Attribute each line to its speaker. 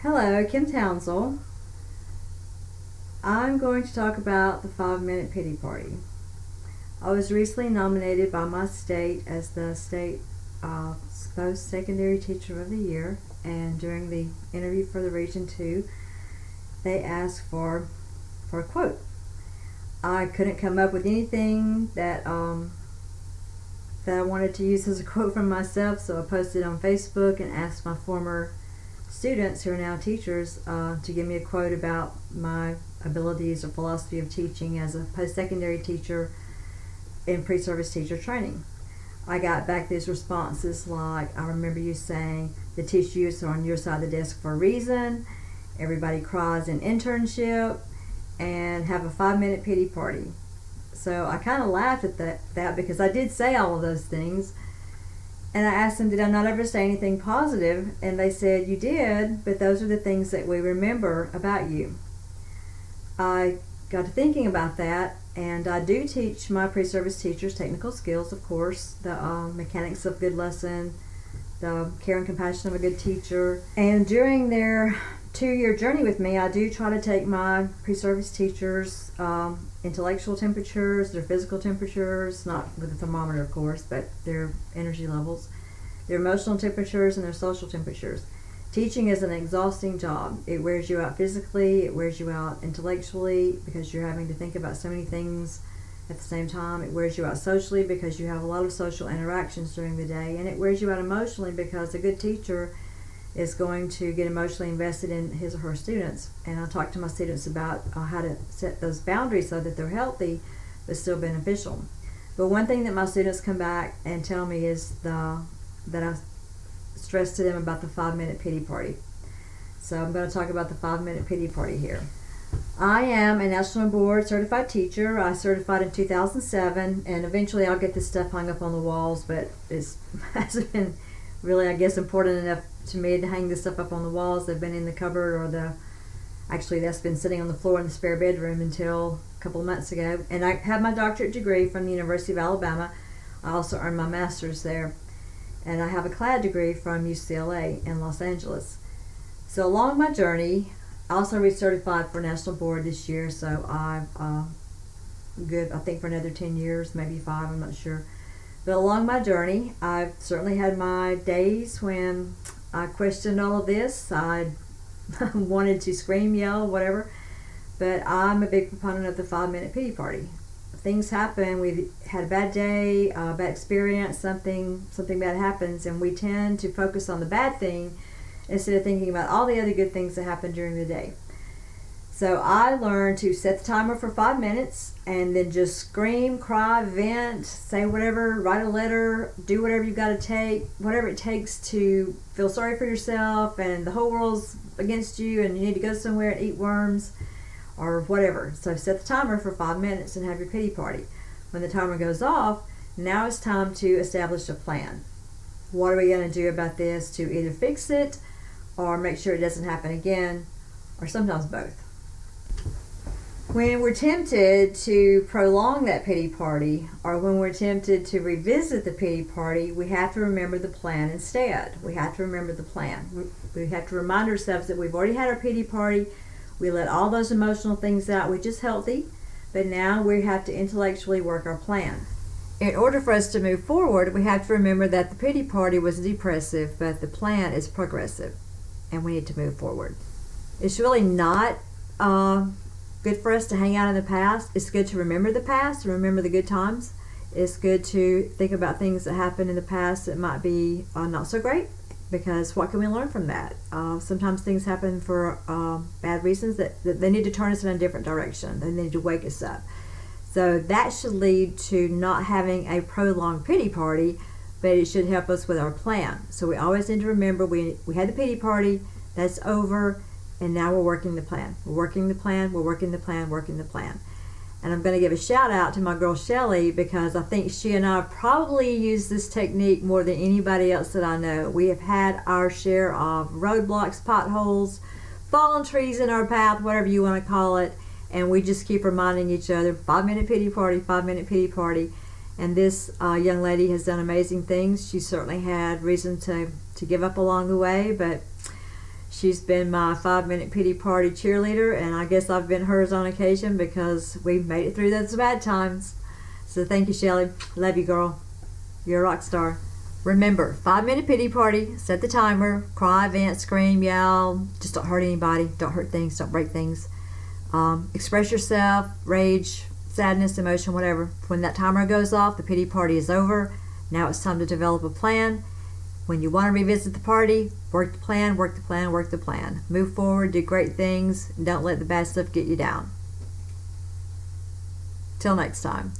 Speaker 1: Hello, Kim Townsel. I'm going to talk about the 5-minute pity party. I was recently nominated by my state as the state post-secondary teacher of the year, and during the interview for the Region 2, they asked for a quote. I couldn't come up with anything that I wanted to use as a quote from myself, so I posted on Facebook and asked my former students who are now teachers to give me a quote about my abilities or philosophy of teaching as a post-secondary teacher in pre-service teacher training. I got back these responses like, I remember you saying the tissues are on your side of the desk for a reason, everybody cries in internship, and have a 5-minute pity party. So I kind of laughed at that because I did say all of those things. And I asked them, did I not ever say anything positive? And they said, you did, but those are the things that we remember about you. I got to thinking about that, and I do teach my pre-service teachers technical skills, of course, the mechanics of good lesson, the care and compassion of a good teacher. And during their 2-year journey with me, I do try to take my pre-service teachers' intellectual temperatures, their physical temperatures, not with a thermometer of course, but their energy levels, their emotional temperatures, and their social temperatures. Teaching is an exhausting job. It wears you out physically, it wears you out intellectually because you're having to think about so many things at the same time. It wears you out socially because you have a lot of social interactions during the day, and it wears you out emotionally because a good teacher is going to get emotionally invested in his or her students. And I talk to my students about how to set those boundaries so that they're healthy but still beneficial. But one thing that my students come back and tell me is that I stress to them about the 5-minute pity party. So I'm going to talk about the 5-minute pity party here. I am a National Board certified teacher. I certified in 2007, and eventually I'll get this stuff hung up on the walls, but it hasn't been really, I guess, important enough to me to hang this stuff up on the walls. They've been in the cupboard, or actually that's been sitting on the floor in the spare bedroom until a couple of months ago. And I have my doctorate degree from the University of Alabama. I also earned my master's there. And I have a CLAD degree from UCLA in Los Angeles. So along my journey, I also recertified for National Board this year, so I'm good, I think, for another 10 years, maybe 5, I'm not sure. But along my journey, I've certainly had my days when I questioned all of this. I wanted to scream, yell, whatever. But I'm a big proponent of the 5-minute pity party. Things happen, we've had a bad day, a bad experience, something bad happens, and we tend to focus on the bad thing instead of thinking about all the other good things that happened during the day. So I learned to set the timer for 5 minutes and then just scream, cry, vent, say whatever, write a letter, do whatever you've got to take, whatever it takes to feel sorry for yourself and the whole world's against you and you need to go somewhere and eat worms or whatever. So set the timer for 5 minutes and have your pity party. When the timer goes off, now it's time to establish a plan. What are we going to do about this to either fix it or make sure it doesn't happen again, or sometimes both? When we're tempted to prolong that pity party, or when we're tempted to revisit the pity party, we have to remember the plan instead. We have to remember the plan. We have to remind ourselves that we've already had our pity party. We let all those emotional things out, which is healthy, but now we have to intellectually work our plan. In order for us to move forward, we have to remember that the pity party was depressive, but the plan is progressive, and we need to move forward. It's really not good for us to hang out in the past. It's good to remember the past, remember the good times. It's good to think about things that happened in the past that might be not so great, because what can we learn from that? Sometimes things happen for bad reasons that they need to turn us in a different direction. They need to wake us up. So that should lead to not having a prolonged pity party, but it should help us with our plan. So we always need to remember we had the pity party, that's over, and now we're working the plan. We're working the plan, we're working the plan, working the plan. And I'm going to give a shout out to my girl Shelly, because I think she and I probably use this technique more than anybody else that I know. We have had our share of roadblocks, potholes, fallen trees in our path, whatever you want to call it, and we just keep reminding each other, 5-minute pity party, 5-minute pity party. And this young lady has done amazing things. She certainly had reason to give up along the way, but She's been my 5-minute pity party cheerleader, and I guess I've been hers on occasion because we've made it through those bad times. So thank you, Shelly. Love you, girl. You're a rock star. Remember, 5-minute pity party, set the timer, cry, vent, scream, yell, just don't hurt anybody, don't hurt things, don't break things. Express yourself, rage, sadness, emotion, whatever. When that timer goes off, the pity party is over. Now it's time to develop a plan. When you want to revisit the party, work the plan, work the plan, work the plan. Move forward, do great things, and don't let the bad stuff get you down. Till next time.